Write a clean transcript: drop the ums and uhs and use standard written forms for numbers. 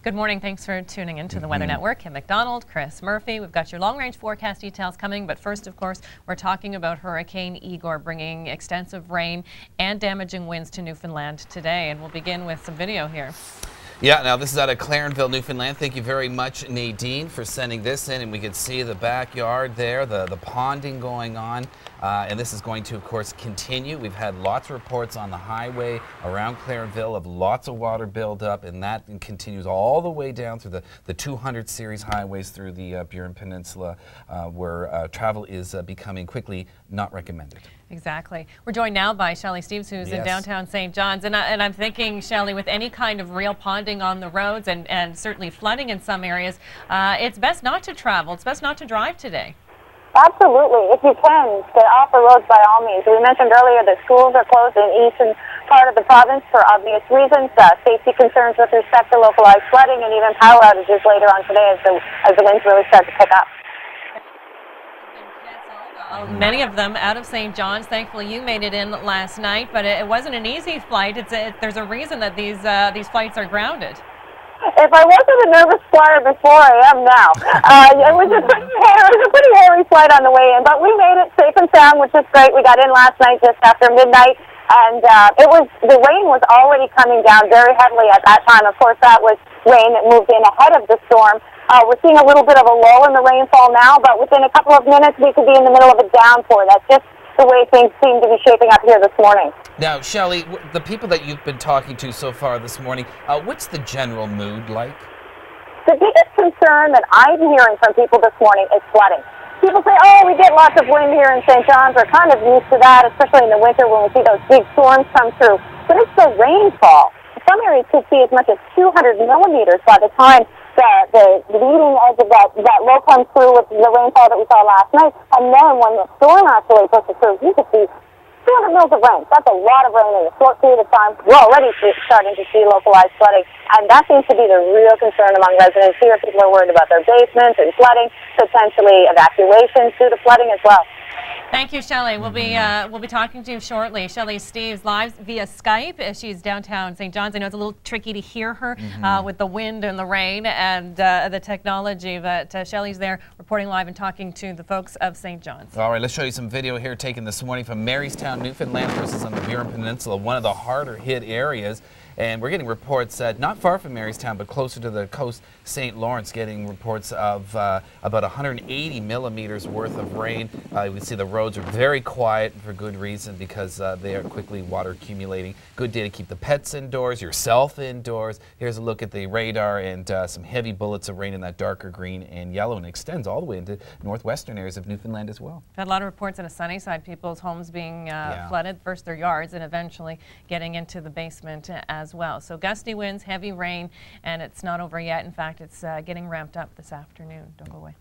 Good morning. Thanks for tuning into the Weather Network. Kim McDonald, Chris Murphy. We've got your long-range forecast details coming, but first, of course, we're talking about Hurricane Igor bringing extensive rain and damaging winds to Newfoundland today, and we'll begin with some video here. Yeah, now this is out of Clarenville, Newfoundland. Thank you very much, Nadine, for sending this in. And we can see the backyard there, the ponding going on. And this is going to, of course, continue. We've had lots of reports on the highway around Clarenville of lots of water buildup, and that continues all the way down through the 200 series highways through the Burin Peninsula, where travel is becoming quickly not recommended. Exactly. We're joined now by Shelley Steeves, who's in downtown St. John's. And I'm thinking, Shelley, with any kind of real ponding on the roads and certainly flooding in some areas, it's best not to travel. It's best not to drive today. Absolutely. If you can, stay off the roads by all means. We mentioned earlier that schools are closed in the eastern part of the province for obvious reasons. Safety concerns with respect to localized flooding and even power outages later on today as the winds really start to pick up. Many of them out of St. John's. Thankfully, you made it in last night, but it wasn't an easy flight. There's a reason that these flights are grounded. If I wasn't a nervous flyer before, I am now. It was a pretty hairy flight on the way in, but we made it safe and sound, which is great. We got in last night just after midnight, and the rain was already coming down very heavily at that time. Of course, that was rain that moved in ahead of the storm. We're seeing a little bit of a lull in the rainfall now, but within a couple of minutes, we could be in the middle of a downpour. That's just the way things seem to be shaping up here this morning. Now, Shelley, the people that you've been talking to so far this morning, what's the general mood like? The biggest concern that I'm hearing from people this morning is flooding. People say, oh, we get lots of wind here in St. John's. We're kind of used to that, especially in the winter when we see those big storms come through. But it's the rainfall. Some areas could see as much as 200 millimeters by the time the leading edge of that low comes through with the rainfall that we saw last night. And then when the storm actually pushes through, you could see 200 mils of rain. That's a lot of rain in a short period of time. We're already starting to see localized flooding, and that seems to be the real concern among residents here. People are worried about their basements and flooding, potentially evacuations due to flooding as well. Thank you, Shelley. We'll be talking to you shortly. Shelley Steeves live via Skype. She's downtown St. John's. I know it's a little tricky to hear her with the wind and the rain and the technology, but Shelley's there reporting live and talking to the folks of St. John's. All right, let's show you some video here taken this morning from Marystown, Newfoundland. This is on the Burin Peninsula, one of the harder hit areas. And we're getting reports not far from Marystown, but closer to the coast, St. Lawrence, getting reports of about 180 millimeters worth of rain. You can see the roads are very quiet for good reason, because they are quickly water accumulating. Good day to keep the pets indoors, yourself indoors. Here's a look at the radar, and some heavy bullets of rain in that darker green and yellow, and extends all the way into northwestern areas of Newfoundland as well. Had a lot of reports on the sunny side, people's homes being flooded, first their yards and eventually getting into the basement as well. So gusty winds, heavy rain, and it's not over yet. In fact, it's getting ramped up this afternoon. Don't go away.